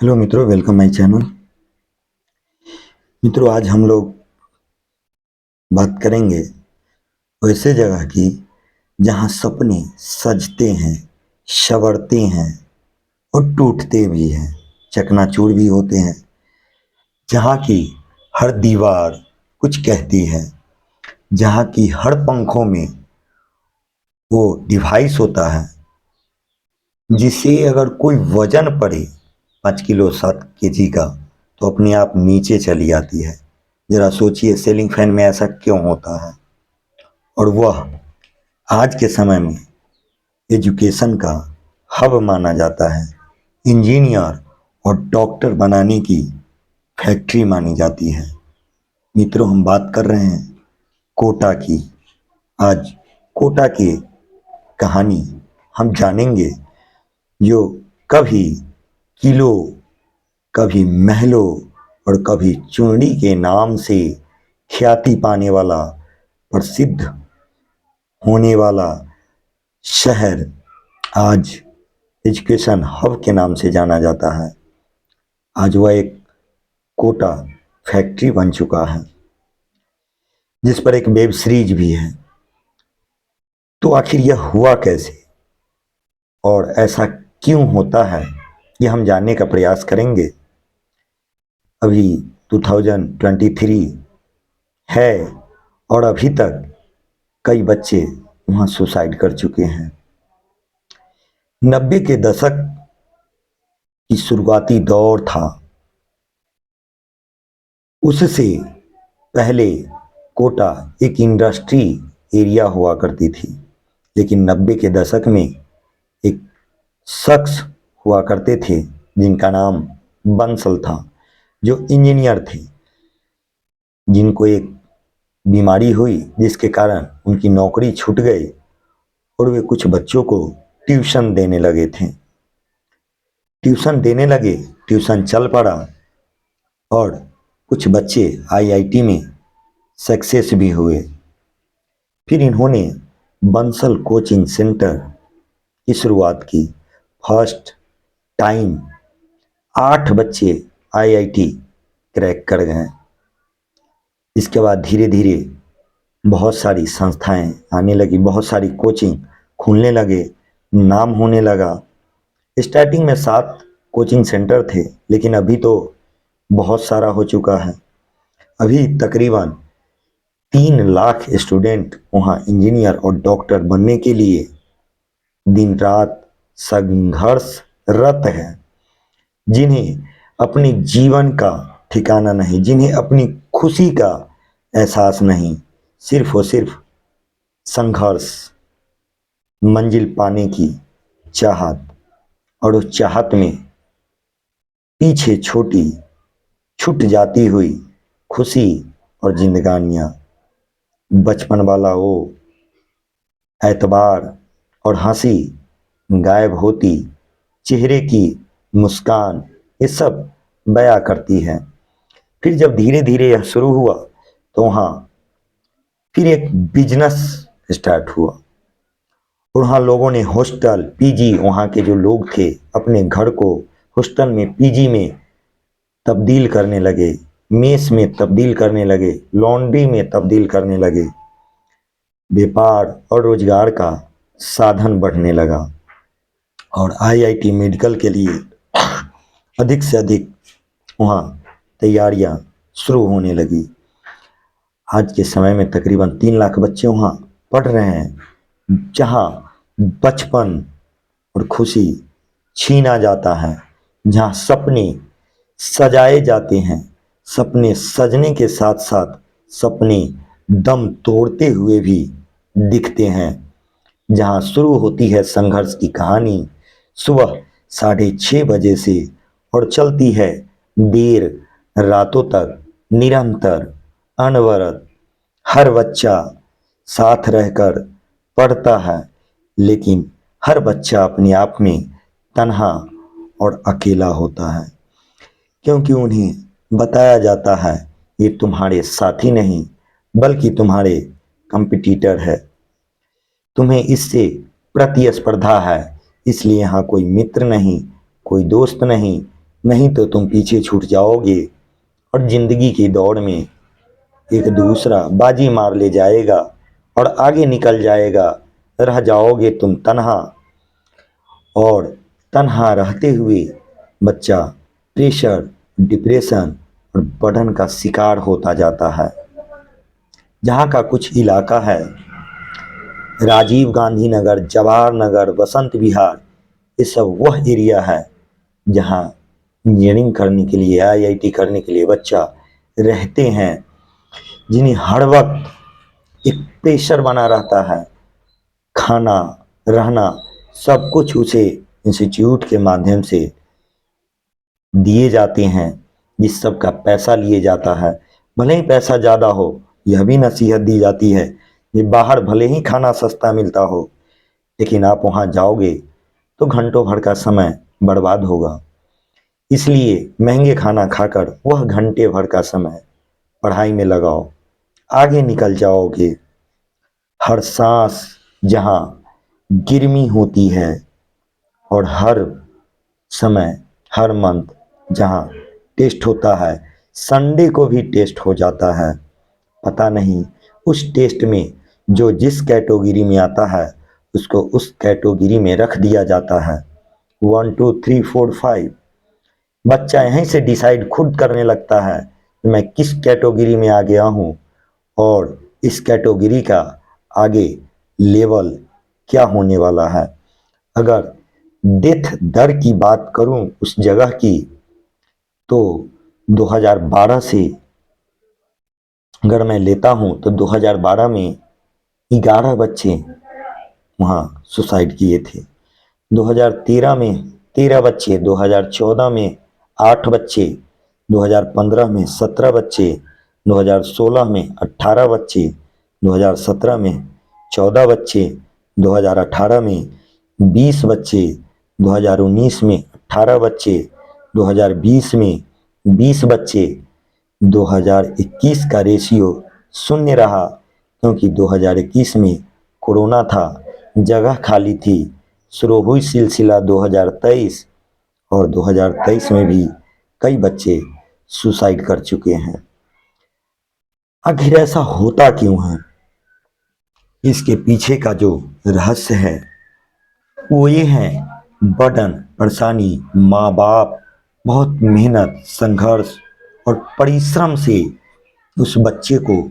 Hello मित्रों, welcome my channel. मित्रों, आज हम लोग बात करेंगे वैसे जगह की जहां सपने सजते हैं, संवरते हैं और टूटते भी हैं, चकनाचूर भी होते हैं। जहां की हर दीवार कुछ कहती है, जहां की हर पंखों में वो डिवाइस होता है जिसे अगर कोई वजन पड़े 5 किलो 7 केजी का तो अपने आप नीचे चली आती है। जरा सोचिए, सीलिंग फैन में ऐसा क्यों होता है? और वह आज के समय में एजुकेशन का हब माना जाता है, इंजीनियर और डॉक्टर बनाने की फैक्ट्री मानी जाती है। मित्रों, हम बात कर रहे हैं कोटा की। आज कोटा की कहानी हम जानेंगे, जो कभी किलो, कभी महलों और कभी चूड़ी के नाम से ख्याति पाने वाला, प्रसिद्ध होने वाला शहर आज एजुकेशन हब के नाम से जाना जाता है। आज वह एक कोटा फैक्ट्री बन चुका है, जिस पर एक वेब सीरीज भी है। तो आखिर यह हुआ कैसे और ऐसा क्यों होता है, ये हम जानने का प्रयास करेंगे। अभी 2023 है और अभी तक कई बच्चे वहां सुसाइड कर चुके हैं। 90 के दशक की शुरुआती दौर था। उससे पहले कोटा एक इंडस्ट्री एरिया हुआ करती थी, लेकिन 90 के दशक में एक शख्स हुआ करते थे जिनका नाम बंसल था, जो इंजीनियर थे, जिनको एक बीमारी हुई जिसके कारण उनकी नौकरी छूट गई और वे कुछ बच्चों को ट्यूशन देने लगे थे। ट्यूशन देने लगे, ट्यूशन चल पड़ा और कुछ बच्चे आईआईटी में सक्सेस भी हुए। फिर इन्होंने बंसल कोचिंग सेंटर की शुरुआत की। फर्स्ट टाइम 8 बच्चे आईआईटी क्रैक कर गए। इसके बाद धीरे धीरे बहुत सारी संस्थाएं आने लगी, बहुत सारी कोचिंग खुलने लगे, नाम होने लगा। स्टार्टिंग में 7 कोचिंग सेंटर थे, लेकिन अभी तो बहुत सारा हो चुका है। अभी तकरीबन 3 लाख स्टूडेंट वहाँ इंजीनियर और डॉक्टर बनने के लिए दिन रात संघर्षरत है, जिन्हें अपने जीवन का ठिकाना नहीं, जिन्हें अपनी खुशी का एहसास नहीं, सिर्फ और सिर्फ संघर्ष, मंजिल पाने की चाहत, और उस चाहत में पीछे छूट जाती हुई खुशी और जिंदगानियां, बचपन वाला वो एतबार और हंसी गायब होती, चेहरे की मुस्कान, ये सब बयां करती है। फिर जब धीरे धीरे यह शुरू हुआ तो वहाँ फिर एक बिजनेस स्टार्ट हुआ और वहाँ लोगों ने हॉस्टल, पीजी, वहाँ के जो लोग थे अपने घर को हॉस्टल में, पीजी में तब्दील करने लगे, मेस में तब्दील करने लगे, लॉन्ड्री में तब्दील करने लगे। व्यापार और रोजगार का साधन बढ़ने लगा और आईआईटी मेडिकल के लिए अधिक से अधिक वहाँ तैयारियां शुरू होने लगी। आज के समय में तकरीबन 3 लाख बच्चे वहाँ पढ़ रहे हैं, जहाँ बचपन और खुशी छीना जाता है, जहाँ सपने सजाए जाते हैं। सपने सजने के साथ साथ सपने दम तोड़ते हुए भी दिखते हैं। जहाँ शुरू होती है संघर्ष की कहानी सुबह 6:30 बजे से और चलती है देर रातों तक, निरंतर, अनवरत। हर बच्चा साथ रहकर पढ़ता है, लेकिन हर बच्चा अपने आप में तन्हा और अकेला होता है, क्योंकि उन्हें बताया जाता है ये तुम्हारे साथी नहीं बल्कि तुम्हारे कंपटीटर है, तुम्हें इससे प्रतिस्पर्धा है, इसलिए यहाँ कोई मित्र नहीं, कोई दोस्त नहीं, नहीं तो तुम पीछे छूट जाओगे और जिंदगी की दौड़ में एक दूसरा बाजी मार ले जाएगा और आगे निकल जाएगा। रह जाओगे तुम तन्हा, और तन्हा रहते हुए बच्चा प्रेशर, डिप्रेशन और बर्डन का शिकार होता जाता है। जहाँ का कुछ इलाका है, राजीव गांधी नगर, जवाहर नगर, बसंत विहार, ये सब वह एरिया है जहाँ इंजीनियरिंग करने के लिए, आईआईटी करने के लिए बच्चा रहते हैं, जिन्हें हर वक्त एक प्रेशर बना रहता है। खाना, रहना, सब कुछ उसे इंस्टीट्यूट के माध्यम से दिए जाते हैं, जिस सब का पैसा लिए जाता है। भले ही पैसा ज़्यादा हो, यह भी नसीहत दी जाती है कि बाहर भले ही खाना सस्ता मिलता हो, लेकिन आप वहाँ जाओगे तो घंटों भर का समय बर्बाद होगा। इसलिए महंगे खाना खाकर वह घंटे भर का समय पढ़ाई में लगाओ, आगे निकल जाओगे। हर सांस जहाँ गिरमी होती है और हर समय, हर मंथ जहाँ टेस्ट होता है, संडे को भी टेस्ट हो जाता है। पता नहीं उस टेस्ट में जो जिस कैटेगरी में आता है उसको उस कैटेगरी में रख दिया जाता है। 1 2 3 4 5 बच्चा यहीं से डिसाइड खुद करने लगता है कि मैं किस कैटेगरी में आ गया हूँ और इस कैटेगरी का आगे लेवल क्या होने वाला है। अगर डेथ दर की बात करूं उस जगह की, तो 2012 से अगर मैं लेता हूं तो 2012 में 11 बच्चे वहाँ सुसाइड किए थे। 2013 में 13 बच्चे, 2014 में 8 बच्चे, 2015 में 17 बच्चे, 2016 में 18 बच्चे, 2017 में 14 बच्चे, 2018 में 20 बच्चे, 2019 में 18 बच्चे, 2020 में 20 बच्चे। 2021 का रेशियो शून्य रहा, क्योंकि 2021 में कोरोना था, जगह खाली थी। शुरू हुई सिलसिला 2023 और 2023 में भी कई बच्चे सुसाइड कर चुके हैं। आखिर ऐसा होता क्यों है? इसके पीछे का जो रहस्य है वो ये है, बर्डन, परेशानी। माँ बाप बहुत मेहनत, संघर्ष और परिश्रम से उस बच्चे को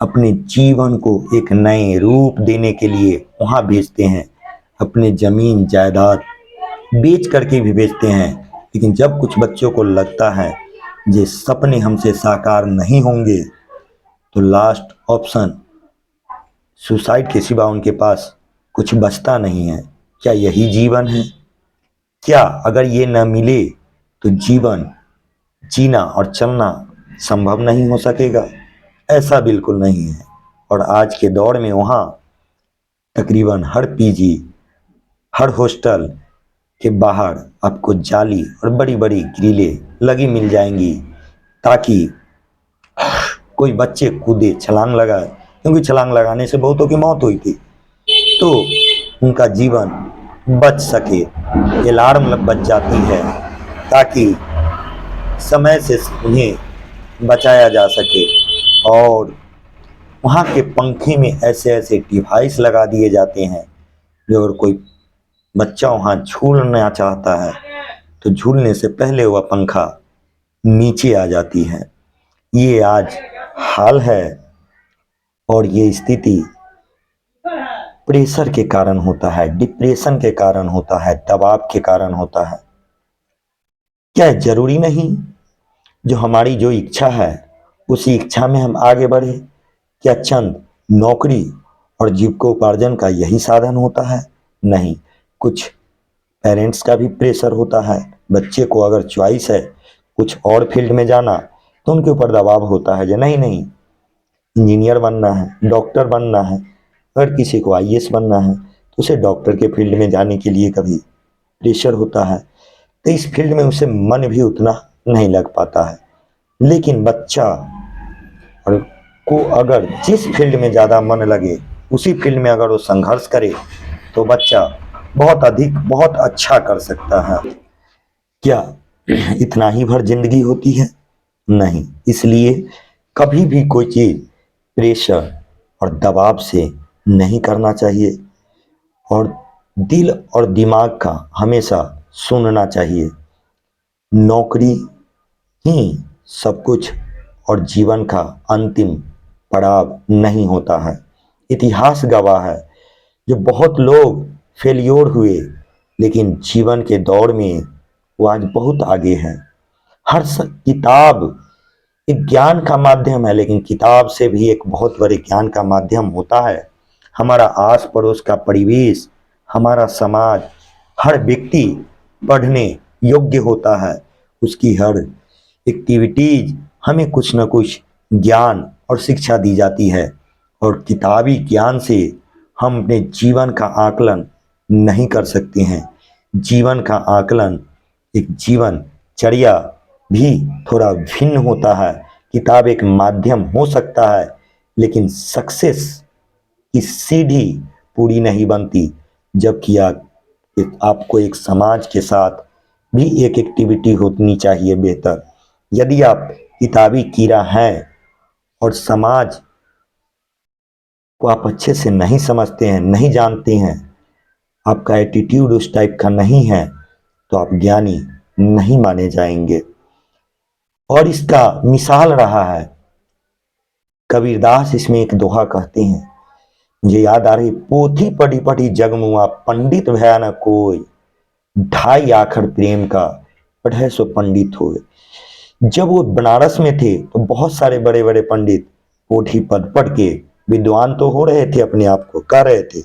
अपने जीवन को एक नए रूप देने के लिए वहाँ भेजते हैं। अपने ज़मीन जायदाद बेच करके भी भेजते हैं। लेकिन जब कुछ बच्चों को लगता है ये सपने हमसे साकार नहीं होंगे, तो लास्ट ऑप्शन सुसाइड के सिवा उनके पास कुछ बचता नहीं है। क्या यही जीवन है? क्या अगर ये न मिले तो जीवन जीना और चलना संभव नहीं हो सकेगा? ऐसा बिल्कुल नहीं है। और आज के दौर में वहाँ तकरीबन हर पीजी, हर हॉस्टल के बाहर आपको जाली और बड़ी बड़ी ग्रिलें लगी मिल जाएंगी, ताकि कोई बच्चे कूदे, छलांग लगाए, क्योंकि छलांग लगाने से बहुतों की मौत हुई थी, तो उनका जीवन बच सके। अलार्म बच जाती है ताकि समय से उन्हें बचाया जा सके। और वहाँ के पंखे में ऐसे ऐसे डिवाइस लगा दिए जाते हैं, जो अगर कोई बच्चा वहाँ झूलना चाहता है तो झूलने से पहले वह पंखा नीचे आ जाती है। ये आज हाल है, और ये स्थिति प्रेशर के कारण होता है, डिप्रेशन के कारण होता है, दबाव के कारण होता है। क्या जरूरी नहीं जो हमारी जो इच्छा है उसी इच्छा में हम आगे बढ़े? क्या चंद नौकरी और जीविकोपार्जन का यही साधन होता है? नहीं, कुछ पेरेंट्स का भी प्रेशर होता है। बच्चे को अगर चॉइस है कुछ और फील्ड में जाना, तो उनके ऊपर दबाव होता है जो नहीं नहीं, इंजीनियर बनना है, डॉक्टर बनना है। अगर किसी को आईएएस बनना है तो उसे डॉक्टर के फील्ड में जाने के लिए कभी प्रेशर होता है, तो इस फील्ड में उसे मन भी उतना नहीं लग पाता है। लेकिन बच्चा और को अगर जिस फील्ड में ज़्यादा मन लगे उसी फील्ड में अगर वो संघर्ष करे, तो बच्चा बहुत अधिक, बहुत अच्छा कर सकता है। क्या इतना ही भर जिंदगी होती है? नहीं। इसलिए कभी भी कोई चीज प्रेशर और दबाव से नहीं करना चाहिए, और दिल और दिमाग का हमेशा सुनना चाहिए। नौकरी ही सब कुछ और जीवन का अंतिम पड़ाव नहीं होता है। इतिहास गवाह है, जो बहुत लोग फेल्योर हुए, लेकिन जीवन के दौर में वो आज बहुत आगे हैं। किताब एक ज्ञान का माध्यम है, लेकिन किताब से भी एक बहुत बड़े ज्ञान का माध्यम होता है हमारा आस पड़ोस का परिवेश, हमारा समाज। हर व्यक्ति पढ़ने योग्य होता है, उसकी हर एक्टिविटीज हमें कुछ न कुछ ज्ञान और शिक्षा दी जाती है, और किताबी ज्ञान से हम अपने जीवन का आकलन नहीं कर सकते हैं। जीवन का आकलन, एक जीवनचर्या भी थोड़ा भिन्न होता है। किताब एक माध्यम हो सकता है, लेकिन सक्सेस की सीढ़ी पूरी नहीं बनती, जबकि आपको एक समाज के साथ भी एक एक्टिविटी होनी चाहिए बेहतर। यदि आप किताबी कीड़ा हैं और समाज को आप अच्छे से नहीं समझते हैं, नहीं जानते हैं, आपका एटीट्यूड उस टाइप का नहीं है, तो आप ज्ञानी नहीं माने जाएंगे। और इसका मिसाल रहा है कबीरदास। इसमें एक दोहा कहते हैं, मुझे याद आ रही, पोथी पढ़ी पढ़ी जगमुआ पंडित भया न कोई, ढाई आखर प्रेम का पढ़े सो पंडित होए। जब वो बनारस में थे तो बहुत सारे बड़े बड़े पंडित पोथी पढ़ पढ़ के विद्वान तो हो रहे थे, अपने आप को कर रहे थे,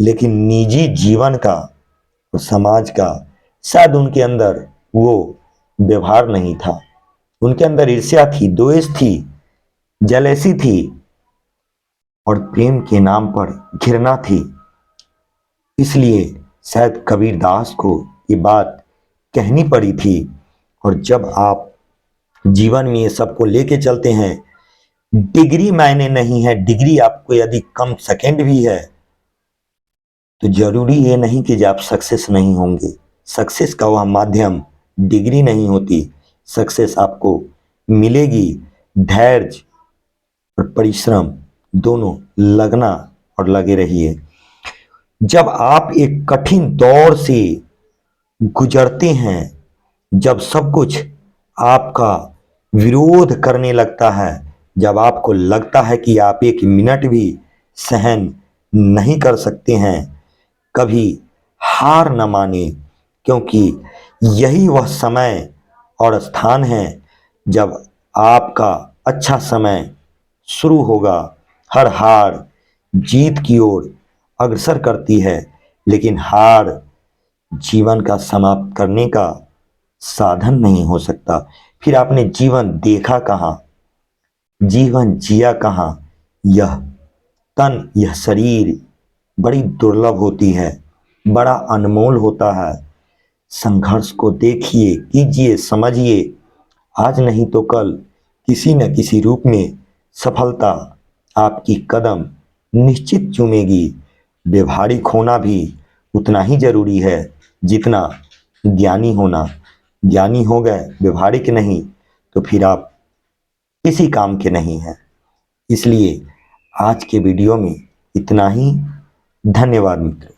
लेकिन निजी जीवन का और समाज का शायद उनके अंदर वो व्यवहार नहीं था। उनके अंदर ईर्ष्या थी, द्वेष थी, जलेसी थी, और प्रेम के नाम पर घृणा थी। इसलिए शायद कबीरदास को ये बात कहनी पड़ी थी। और जब आप जीवन में ये सबको लेके चलते हैं, डिग्री मायने नहीं है। डिग्री आपको यदि कम सेकंड भी है तो जरूरी ये नहीं कि आप सक्सेस नहीं होंगे। सक्सेस का वह माध्यम डिग्री नहीं होती। सक्सेस आपको मिलेगी धैर्य और परिश्रम दोनों, लगना और लगे रहिए। जब आप एक कठिन दौर से गुजरते हैं, जब सब कुछ आपका विरोध करने लगता है, जब आपको लगता है कि आप एक मिनट भी सहन नहीं कर सकते हैं, कभी हार न माने, क्योंकि यही वह समय और स्थान है जब आपका अच्छा समय शुरू होगा। हर हार जीत की ओर अग्रसर करती है, लेकिन हार जीवन का समाप्त करने का साधन नहीं हो सकता। फिर आपने जीवन देखा कहाँ, जीवन जिया कहाँ? यह तन, यह शरीर बड़ी दुर्लभ होती है, बड़ा अनमोल होता है। संघर्ष को देखिए, कीजिए, समझिए। आज नहीं तो कल किसी न किसी रूप में सफलता आपकी कदम निश्चित चूमेगी। व्यवहारिक होना भी उतना ही जरूरी है जितना ज्ञानी होना। ज्ञानी हो गए, व्यवहारिक नहीं, तो फिर आप किसी काम के नहीं हैं। इसलिए आज के वीडियो में इतना ही। धन्यवाद मित्रों।